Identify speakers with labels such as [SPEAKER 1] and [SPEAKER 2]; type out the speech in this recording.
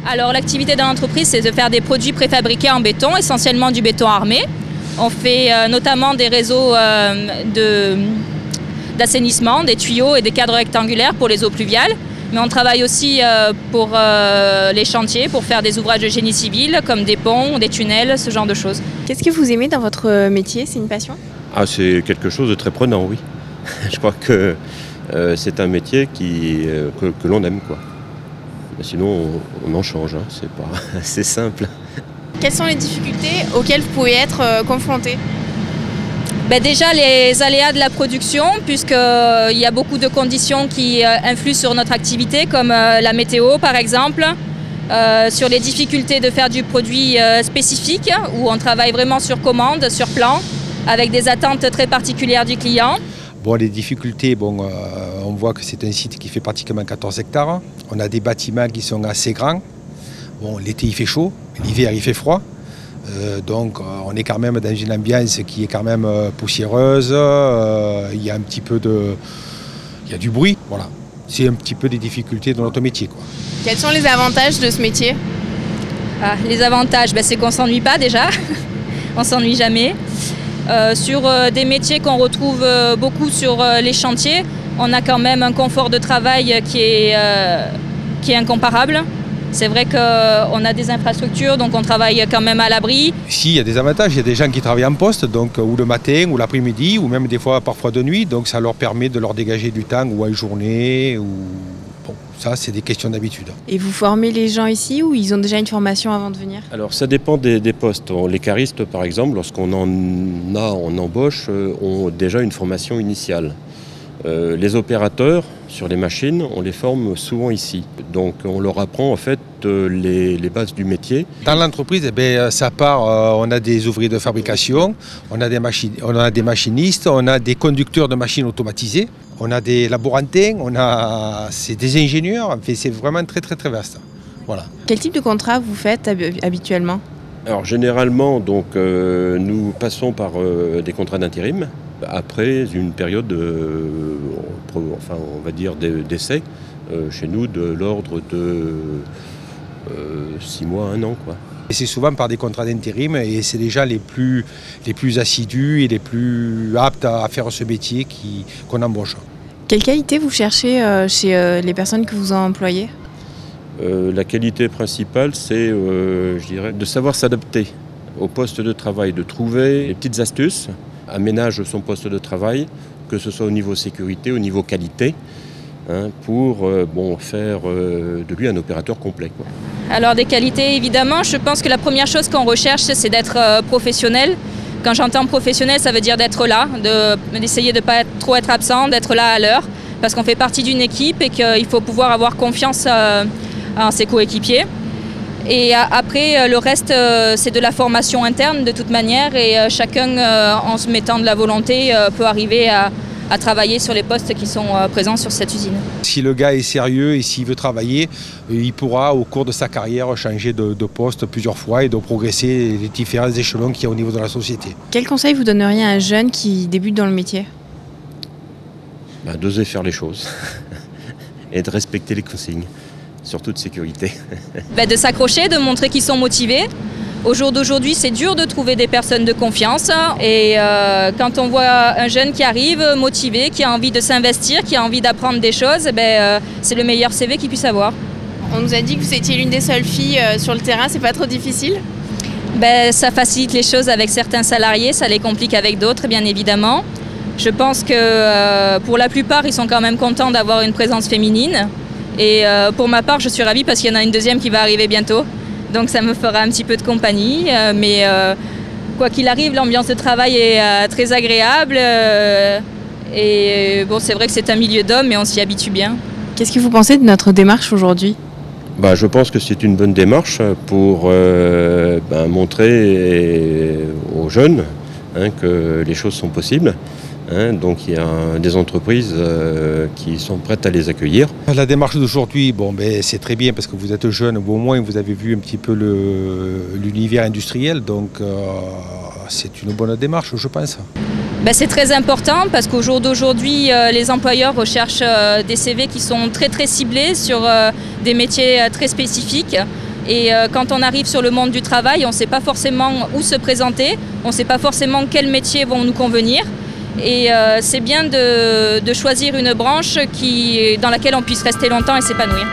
[SPEAKER 1] Alors l'activité de l'entreprise, c'est de faire des produits préfabriqués en béton, essentiellement du béton armé. On fait notamment des réseaux d'assainissement, des tuyaux et des cadres rectangulaires pour les eaux pluviales. Mais on travaille aussi pour les chantiers, pour faire des ouvrages de génie civil, comme des ponts, des tunnels, ce genre de choses.
[SPEAKER 2] Qu'est-ce que vous aimez dans votre métier? C'est une passion?
[SPEAKER 3] Ah, c'est quelque chose de très prenant, oui. Je crois que c'est un métier que l'on aime, quoi. Sinon, on en change, hein. C'est pas assez simple.
[SPEAKER 2] Quelles sont les difficultés auxquelles vous pouvez être confronté?
[SPEAKER 1] Déjà les aléas de la production, puisqu'il y a beaucoup de conditions qui influent sur notre activité, comme la météo par exemple, sur les difficultés de faire du produit spécifique, où on travaille vraiment sur commande, sur plan, avec des attentes très particulières du client.
[SPEAKER 4] Bon, les difficultés, on voit que c'est un site qui fait pratiquement 14 hectares. On a des bâtiments qui sont assez grands. Bon, l'été il fait chaud, l'hiver il fait froid. Donc on est quand même dans une ambiance qui est quand même poussiéreuse. Il y a un petit peu il y a du bruit. Voilà. C'est un petit peu des difficultés de notre métier, quoi.
[SPEAKER 2] Quels sont les avantages de ce métier?
[SPEAKER 1] Les avantages, c'est qu'on ne s'ennuie pas déjà. On ne s'ennuie jamais. Sur des métiers qu'on retrouve beaucoup sur les chantiers, on a quand même un confort de travail qui est incomparable. C'est vrai qu'on a des infrastructures, donc on travaille quand même à l'abri.
[SPEAKER 4] Si, il y a des avantages, il y a des gens qui travaillent en poste, donc ou le matin, ou l'après-midi, ou même des fois parfois de nuit, donc ça leur permet de leur dégager du temps, ou en journée, ou... Bon, ça c'est des questions d'habitude.
[SPEAKER 2] Et vous formez les gens ici ou ils ont déjà une formation avant de venir?
[SPEAKER 3] Alors ça dépend des postes. Les caristes par exemple, lorsqu'on en embauche, ont déjà une formation initiale. Les opérateurs sur les machines, on les forme souvent ici. Donc on leur apprend en fait les bases du métier.
[SPEAKER 4] Dans l'entreprise, ça part, on a des ouvriers de fabrication, on a des machinistes, on a des conducteurs de machines automatisées, on a des laborantins, c'est des ingénieurs, enfin, c'est vraiment très très très vaste. Voilà.
[SPEAKER 2] Quel type de contrat vous faites habituellement?
[SPEAKER 3] Alors généralement, donc, nous passons par des contrats d'intérim. Après une période, on va dire d'essai, chez nous de l'ordre de 6 mois, 1 an, quoi.
[SPEAKER 4] Et c'est souvent par des contrats d'intérim et c'est les gens les plus assidus et les plus aptes à faire ce métier qu'on embauche.
[SPEAKER 2] Quelle qualité vous cherchez chez les personnes que vous employez?
[SPEAKER 3] La qualité principale, c'est, je dirais, de savoir s'adapter au poste de travail, de trouver les petites astuces, aménage son poste de travail, que ce soit au niveau sécurité, au niveau qualité, hein, pour faire de lui un opérateur complet, quoi.
[SPEAKER 1] Alors des qualités, évidemment, je pense que la première chose qu'on recherche, c'est d'être professionnel. Quand j'entends professionnel, ça veut dire d'être là, d'essayer de ne pas trop être absent, d'être là à l'heure, parce qu'on fait partie d'une équipe et qu'il faut pouvoir avoir confiance en ses coéquipiers. Et après, le reste, c'est de la formation interne de toute manière et chacun, en se mettant de la volonté, peut arriver à travailler sur les postes qui sont présents sur cette usine.
[SPEAKER 4] Si le gars est sérieux et s'il veut travailler, il pourra au cours de sa carrière changer de poste plusieurs fois et de progresser les différents échelons qu'il y a au niveau de la société.
[SPEAKER 2] Quel conseil vous donneriez à un jeune qui débute dans le métier?
[SPEAKER 3] D'oser faire les choses et de respecter les consignes. Surtout de sécurité.
[SPEAKER 1] De s'accrocher, de montrer qu'ils sont motivés. Au jour d'aujourd'hui, c'est dur de trouver des personnes de confiance. Et quand on voit un jeune qui arrive, motivé, qui a envie de s'investir, qui a envie d'apprendre des choses, c'est le meilleur CV qu'il puisse avoir.
[SPEAKER 2] On nous a dit que vous étiez l'une des seules filles sur le terrain, c'est pas trop difficile?
[SPEAKER 1] Ça facilite les choses avec certains salariés, ça les complique avec d'autres, bien évidemment. Je pense que pour la plupart, ils sont quand même contents d'avoir une présence féminine. Et pour ma part, je suis ravie parce qu'il y en a une deuxième qui va arriver bientôt. Donc ça me fera un petit peu de compagnie. Mais quoi qu'il arrive, l'ambiance de travail est très agréable. Et c'est vrai que c'est un milieu d'hommes, mais on s'y habitue bien.
[SPEAKER 2] Qu'est-ce que vous pensez de notre démarche aujourd'hui?
[SPEAKER 3] Je pense que c'est une bonne démarche pour montrer aux jeunes que les choses sont possibles. Donc il y a des entreprises qui sont prêtes à les accueillir.
[SPEAKER 4] La démarche d'aujourd'hui, c'est très bien parce que vous êtes jeune, au moins vous avez vu un petit peu l'univers industriel, donc c'est une bonne démarche, je pense.
[SPEAKER 1] C'est très important parce qu'au jour d'aujourd'hui, les employeurs recherchent des CV qui sont très très ciblés sur des métiers très spécifiques. Et quand on arrive sur le monde du travail, on ne sait pas forcément où se présenter, on ne sait pas forcément quels métiers vont nous convenir. Et c'est bien de choisir une branche dans laquelle on puisse rester longtemps et s'épanouir.